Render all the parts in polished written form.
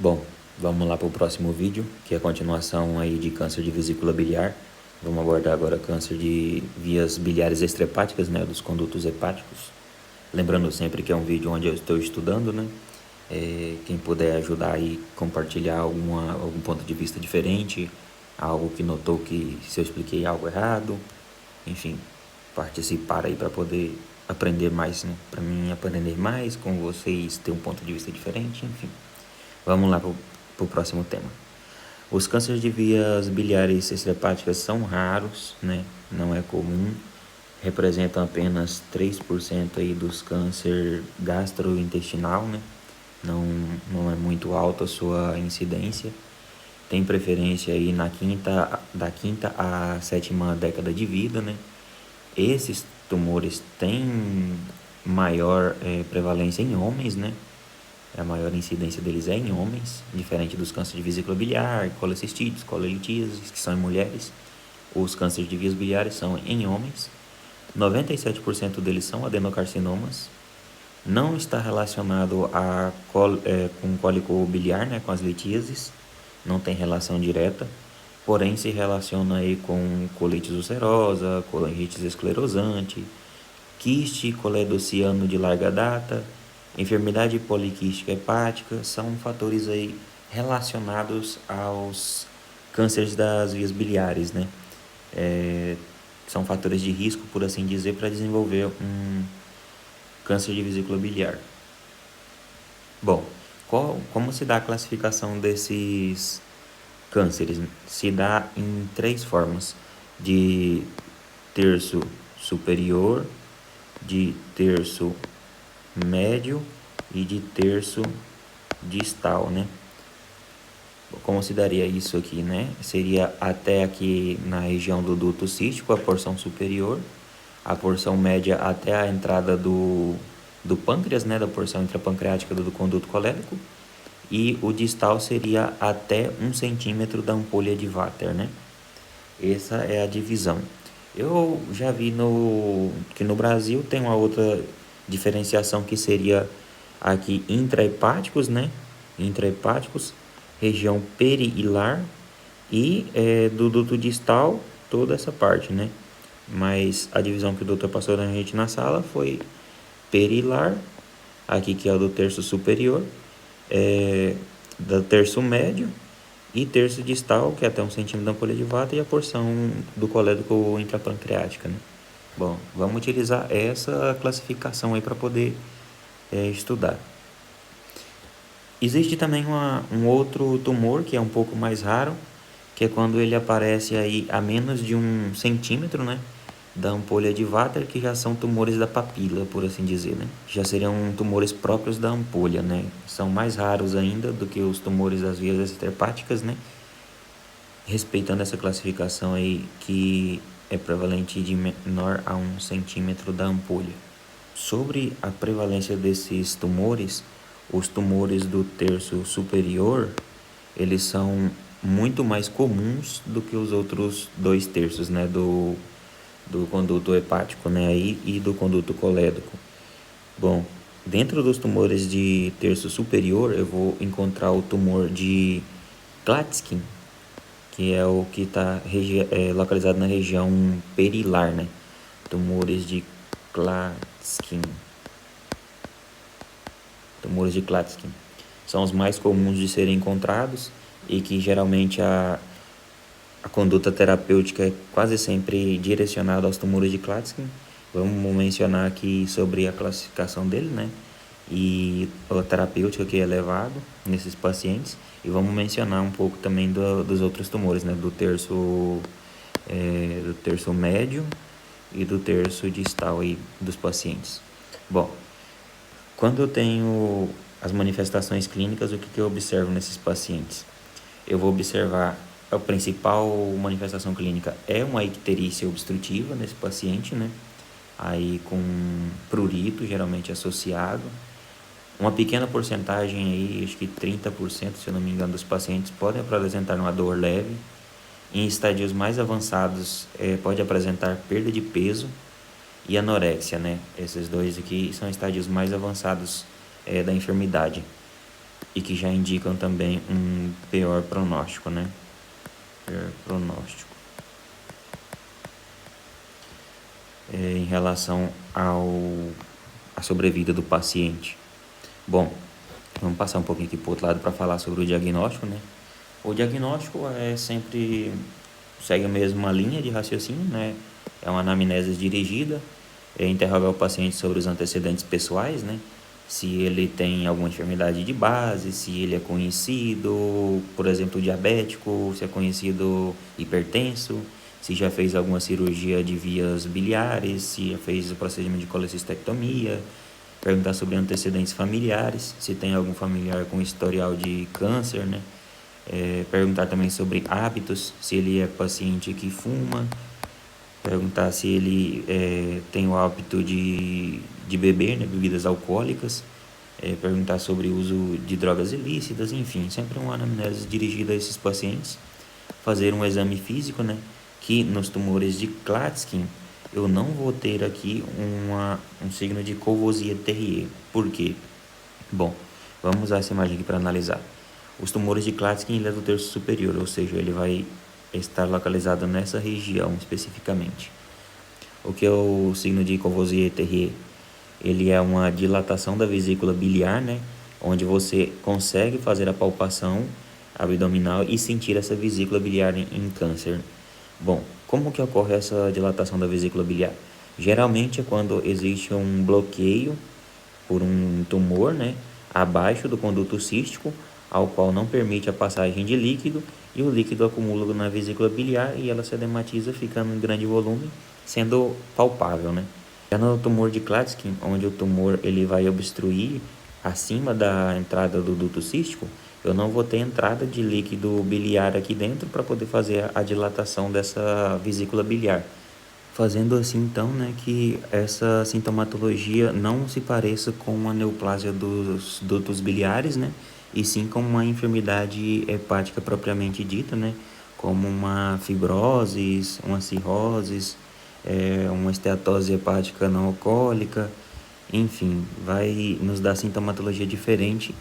Bom, vamos lá para o próximo vídeo, que é a continuação aí de câncer de vesícula biliar. Vamos abordar agora câncer de vias biliares extrahepáticas, né, dos condutos hepáticos. Lembrando sempre que é um vídeo onde eu estou estudando, né? Quem puder ajudar aí, compartilhar algum ponto de vista diferente, algo que notou que se eu expliquei algo errado, enfim, participar aí para poder aprender mais, né? Para mim aprender mais com vocês, ter um ponto de vista diferente, enfim. Vamos lá para o próximo tema. Os cânceres de vias biliares extrahepáticas são raros, né? Não é comum. Representam apenas 3% aí dos câncer gastrointestinal, né? Não é muito alta a sua incidência. Tem preferência aí da quinta à sétima década de vida, né? Esses tumores têm maior prevalência em homens, né? A maior incidência deles é em homens, diferente dos cânceres de vesícula biliar, colecistites, colelitias, que são em mulheres. Os cânceres de vias biliares são em homens. 97% deles são adenocarcinomas. Não está relacionado com cólico biliar, né, com as litíases. Não tem relação direta. Porém, se relaciona aí com colitis ulcerosa, colangite esclerosante, quiste coledociano de larga data, enfermidade poliquística hepática, são fatores aí relacionados aos cânceres das vias biliares, né? São fatores de risco, por assim dizer, para desenvolver um câncer de vesícula biliar. Bom, como se dá a classificação desses cânceres? Se dá em 3 formas: de terço superior, de terço médio e de terço distal, né? Como se daria isso aqui, né? Seria até aqui na região do duto cístico, a porção superior, a porção média até a entrada do pâncreas, né? Da porção intrapancreática do conduto colédoco, e o distal seria até 1 centímetro da ampolha de Vater, né? Essa é a divisão. Eu já vi que no Brasil tem uma outra diferenciação que seria aqui intrahepáticos, né? Intrahepáticos, região perihilar e do duto distal, toda essa parte, né? Mas a divisão que o doutor passou na gente na sala foi perihilar, aqui que é o do terço superior, do terço médio e terço distal, que é até 1 centímetro da ampolha de Vater, e a porção do colédoco intrapancreática, né? Bom, vamos utilizar essa classificação aí para poder estudar. Existe também um outro tumor que é um pouco mais raro, que é quando ele aparece aí a menos de 1 centímetro, né, da ampolha de Vater, que já são tumores da papila, por assim dizer, né? Já seriam tumores próprios da ampolha, né? São mais raros ainda do que os tumores das vias extrahepáticas, né? Respeitando essa classificação aí, que é prevalente de menor a 1 centímetro da ampolha. Sobre a prevalência desses tumores, os tumores do terço superior, eles são muito mais comuns do que os outros 2 terços, né, do conduto hepático, né, e do conduto colédoco. Bom, dentro dos tumores de terço superior, eu vou encontrar o tumor de Klatskin, que é o que está localizado na região perihilar, né? Tumores de Klatskin. Tumores de Klatskin são os mais comuns de serem encontrados e que geralmente a conduta terapêutica é quase sempre direcionada aos tumores de Klatskin. Vamos mencionar aqui sobre a classificação dele, né? E a terapêutica que é levado nesses pacientes. E vamos mencionar um pouco também dos outros tumores, né? Do terço médio e do terço distal aí dos pacientes. Bom, quando eu tenho as manifestações clínicas, o que eu observo nesses pacientes? Eu vou observar, a principal manifestação clínica é uma icterícia obstrutiva nesse paciente, né? Aí com prurito geralmente associado. Uma pequena porcentagem aí, acho que 30%, se eu não me engano, dos pacientes podem apresentar uma dor leve. Em estadios mais avançados, pode apresentar perda de peso e anorexia, né? Esses dois aqui são estádios mais avançados da enfermidade. e que já indicam também um pior pronóstico, né? Pior pronóstico. Em relação à sobrevida do paciente. Bom, vamos passar um pouquinho aqui para o outro lado para falar sobre o diagnóstico, né? O diagnóstico segue a mesma linha de raciocínio, né? É uma anamnese dirigida, interrogar o paciente sobre os antecedentes pessoais, né? Se ele tem alguma enfermidade de base, se ele é conhecido, por exemplo, diabético, se é conhecido hipertenso, se já fez alguma cirurgia de vias biliares, se já fez o procedimento de colecistectomia, perguntar sobre antecedentes familiares, se tem algum familiar com historial de câncer, né? Perguntar também sobre hábitos, se ele é paciente que fuma, perguntar se ele tem o hábito de beber, né, bebidas alcoólicas, perguntar sobre o uso de drogas ilícitas, enfim, sempre uma anamnese dirigida a esses pacientes. Fazer um exame físico, né, que nos tumores de Klatskin eu não vou ter aqui um signo de Courvoisier-Terrier. Por quê? Bom, vamos usar essa imagem aqui para analisar. Os tumores de Klatskin ele é do terço superior, ou seja, ele vai estar localizado nessa região especificamente. O que é o signo de Courvoisier-Terrier? Ele é uma dilatação da vesícula biliar, né? Onde você consegue fazer a palpação abdominal e sentir essa vesícula biliar em câncer. Bom, como que ocorre essa dilatação da vesícula biliar? Geralmente é quando existe um bloqueio por um tumor, né, abaixo do conduto cístico, ao qual não permite a passagem de líquido, e o líquido acumula na vesícula biliar e ela se edematiza, ficando em grande volume, sendo palpável, né? Já no tumor de Klatskin, onde o tumor ele vai obstruir acima da entrada do duto cístico, eu não vou ter entrada de líquido biliar aqui dentro para poder fazer a dilatação dessa vesícula biliar. Fazendo assim, então, né, que essa sintomatologia não se pareça com a neoplasia dos dutos biliares, né, e sim com uma enfermidade hepática propriamente dita, né, como uma fibrose, uma cirrose, uma esteatose hepática não alcoólica, enfim, vai nos dar sintomatologia diferente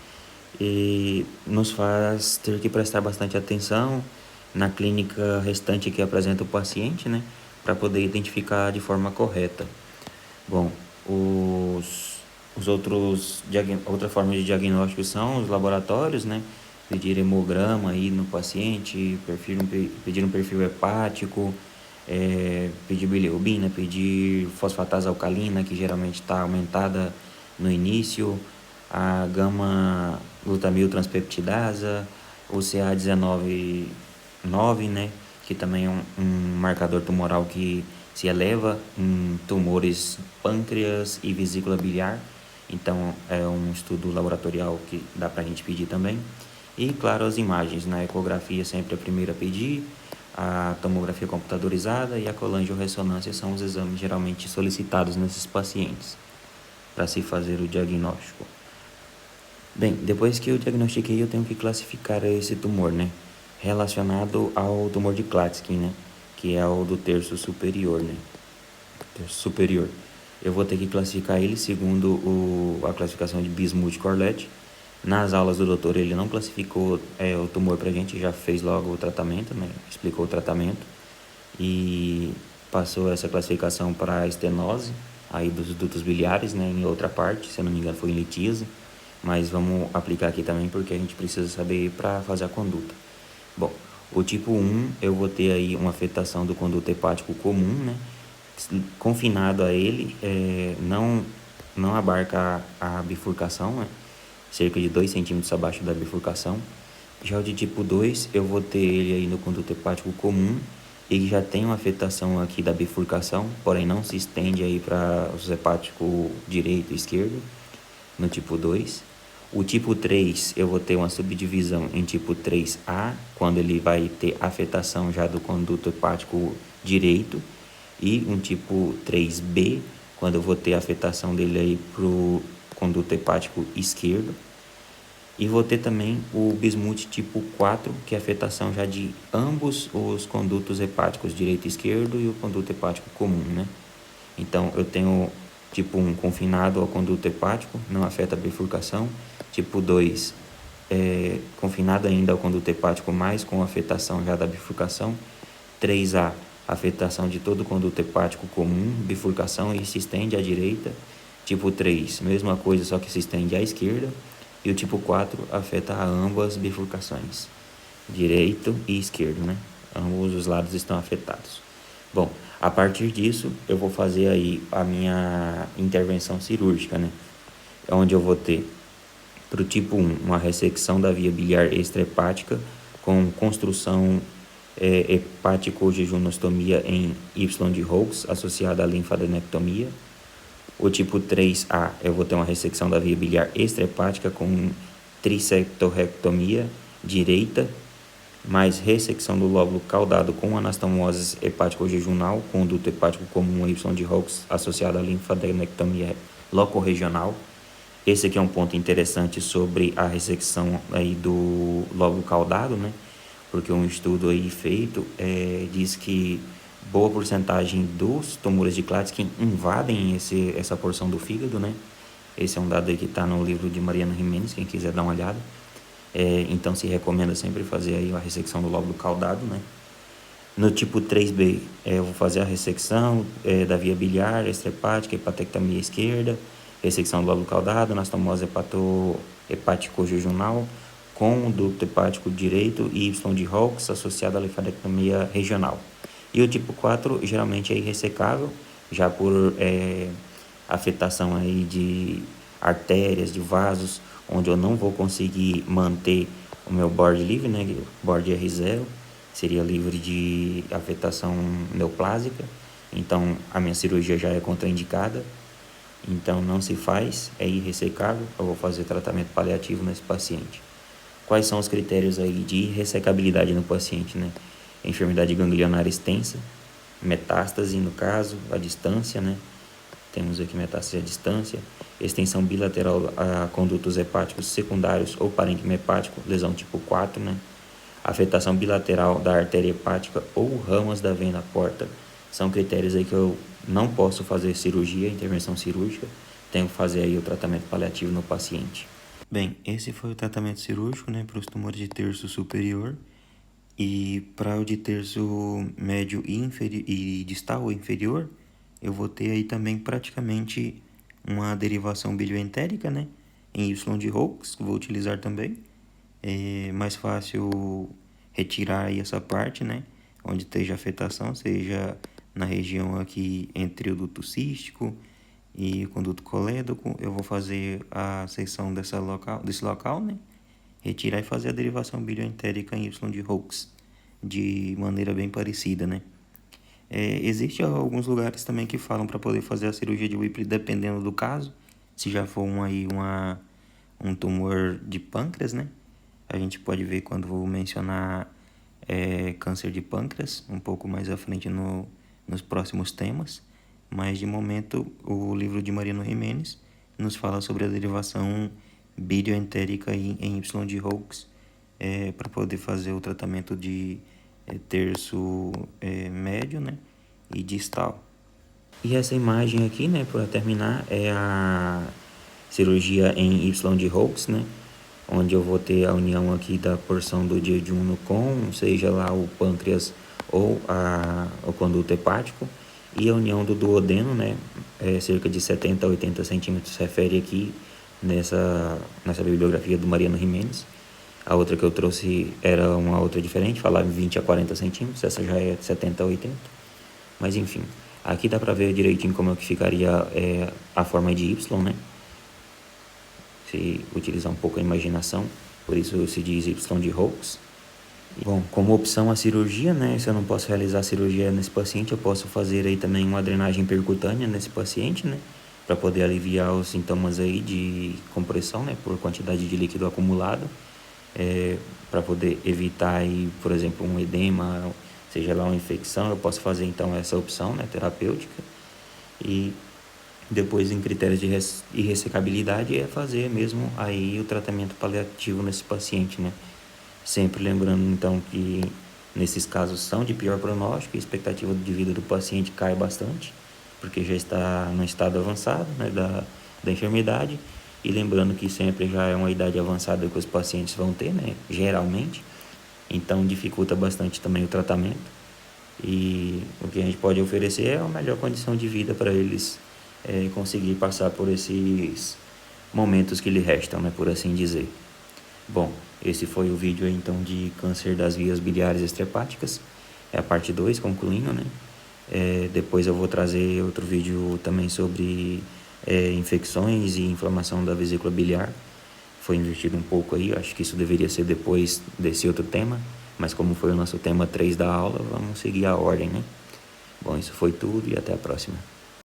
e nos faz ter que prestar bastante atenção na clínica restante que apresenta o paciente, né, para poder identificar de forma correta. Bom, outra forma de diagnóstico são os laboratórios, né, pedir hemograma aí no paciente, pedir um perfil hepático, pedir bilirrubina, pedir fosfatase alcalina, que geralmente está aumentada no início, a gama glutamil transpeptidasa, o CA19-9, né, que também é um marcador tumoral que se eleva em tumores pâncreas e vesícula biliar. Então, é um estudo laboratorial que dá para a gente pedir também. E, claro, as imagens. Na ecografia sempre a primeira a pedir, a tomografia computadorizada e a colangiorressonância são os exames geralmente solicitados nesses pacientes para se fazer o diagnóstico. Bem, depois que eu diagnostiquei, eu tenho que classificar esse tumor, né? Relacionado ao tumor de Klatskin, né? Que é o do terço superior, né? Terço superior. Eu vou ter que classificar ele segundo a classificação de Bismuth-Corlett. Nas aulas do doutor, ele não classificou o tumor pra gente, já fez logo o tratamento, né? Explicou o tratamento. E passou essa classificação para a estenose, aí dos dutos biliares, né? Em outra parte, se eu não me engano, foi em litíase. Mas vamos aplicar aqui também porque a gente precisa saber para fazer a conduta. Bom, o tipo 1 eu vou ter aí uma afetação do conduto hepático comum, né? Confinado a ele, não abarca a bifurcação, né? Cerca de 2 centímetros abaixo da bifurcação. Já o de tipo 2, eu vou ter ele aí no conduto hepático comum, ele já tem uma afetação aqui da bifurcação, porém não se estende aí para os hepático direito e esquerdo, no tipo 2. O tipo 3, eu vou ter uma subdivisão em tipo 3A, quando ele vai ter afetação já do conduto hepático direito, e um tipo 3B, quando eu vou ter afetação dele aí para o conduto hepático esquerdo. E vou ter também o bismuth tipo 4, que é afetação já de ambos os condutos hepáticos, direito e esquerdo, e o conduto hepático comum, né? Então, eu tenho tipo 1 confinado ao conduto hepático, não afeta a bifurcação. Tipo 2, confinado ainda ao conduto hepático, mas com afetação já da bifurcação. 3A, afetação de todo o conduto hepático comum, bifurcação e se estende à direita. Tipo 3, mesma coisa, só que se estende à esquerda. E o tipo 4 afeta a ambas bifurcações, direito e esquerdo, né? Ambos os lados estão afetados. Bom, a partir disso, eu vou fazer aí a minha intervenção cirúrgica, né? Onde eu vou ter, para o tipo 1, uma ressecção da via biliar extrahepática com construção hepático-jejunostomia em Y de Hooks, associada à linfadenectomia. O tipo 3A, eu vou ter uma ressecção da via biliar extrahepática com trisectorectomia direita, mais ressecção do lóbulo caudado com anastomose hepático-jejunal, conduto hepático comum Y de Hooks, associado à linfadenectomia locorregional. Esse aqui é um ponto interessante sobre a ressecção aí do lóbulo caudado, né? Porque um estudo aí feito diz que boa porcentagem dos tumores de Klatskin invadem essa porção do fígado, né? Esse é um dado aí que está no livro de Mariana Jimenez, quem quiser dar uma olhada. Então se recomenda sempre fazer aí a ressecção do lóbulo caudado, né? No tipo 3B, eu vou fazer a ressecção da via biliar, extrahepática, hepatectomia esquerda, ressecção do lóbulo caudado, anastomose hepático-jejunal, com o ducto hepático direito e Y de Hooks associado à linfadenectomia regional. E o tipo 4 geralmente é irressecável, já por afetação aí de artérias, de vasos, onde eu não vou conseguir manter o meu board livre, né? Board R0, seria livre de afetação neoplásica, então a minha cirurgia já é contraindicada, então não se faz, é irressecável, eu vou fazer tratamento paliativo nesse paciente. Quais são os critérios aí de irressecabilidade no paciente, né? Enfermidade ganglionar extensa, metástase no caso, a distância, né? Temos aqui metástase à distância, extensão bilateral a condutos hepáticos secundários ou parênquima hepático, lesão tipo 4, né? Afetação bilateral da artéria hepática ou ramas da vena porta. São critérios aí que eu não posso fazer cirurgia, intervenção cirúrgica, tenho que fazer aí o tratamento paliativo no paciente. Bem, esse foi o tratamento cirúrgico, né, para os tumores de terço superior. E para o de terço médio e distal ou inferior, eu vou ter aí também praticamente uma derivação bilioentérica, né, em Y de Hooks, vou utilizar também. É mais fácil retirar aí essa parte, né, onde esteja afetação, seja na região aqui entre o duto cístico e o conduto colédoco. Eu vou fazer a seção desse local, né, retirar e fazer a derivação bilioentérica em Y de Hooks, de maneira bem parecida, né. Existe alguns lugares também que falam para poder fazer a cirurgia de Whipple dependendo do caso, se já for um tumor de pâncreas, né. A gente pode ver quando vou mencionar câncer de pâncreas, um pouco mais à frente nos próximos temas, mas de momento o livro de Mariano Jimenez nos fala sobre a derivação bilioentérica em Y de Hooks para poder fazer o tratamento de terço médio, né, e distal. E essa imagem aqui, né, para terminar, é a cirurgia em Y de Hooks, né, onde eu vou ter a união aqui da porção do jejum com, seja lá o pâncreas ou o conduto hepático, e a união do duodeno, né, cerca de 70 a 80 centímetros, refere aqui nessa bibliografia do Mariano Jimenez. A outra que eu trouxe era uma outra diferente, falava em 20 a 40 centímetros, essa já é 70 a 80. Mas enfim, aqui dá pra ver direitinho como é que ficaria a forma de Y, né? Se utilizar um pouco a imaginação, por isso se diz Y de Hooks. Bom, como opção a cirurgia, né? Se eu não posso realizar a cirurgia nesse paciente, eu posso fazer aí também uma drenagem percutânea nesse paciente, né? Para poder aliviar os sintomas aí de compressão, né? Por quantidade de líquido acumulado. Para poder evitar aí, por exemplo, um edema, seja lá uma infecção, eu posso fazer então essa opção, né? Terapêutica. E depois, em critérios de irressecabilidade, é fazer mesmo aí o tratamento paliativo nesse paciente, né? Sempre lembrando, então, que nesses casos são de pior pronóstico, a expectativa de vida do paciente cai bastante, porque já está no estado avançado, né, da enfermidade, E lembrando que sempre já é uma idade avançada que os pacientes vão ter, né? Geralmente. Então dificulta bastante também o tratamento. E o que a gente pode oferecer é a melhor condição de vida para eles conseguir passar por esses momentos que lhe restam, né? Por assim dizer. Bom, esse foi o vídeo aí, então, de câncer das vias biliares extrahepáticas. É a parte 2, concluindo, né? Depois eu vou trazer outro vídeo também sobre infecções e inflamação da vesícula biliar. Foi invertido um pouco aí, acho que isso deveria ser depois desse outro tema, mas como foi o nosso tema 3 da aula, vamos seguir a ordem, né? Bom, isso foi tudo e até a próxima.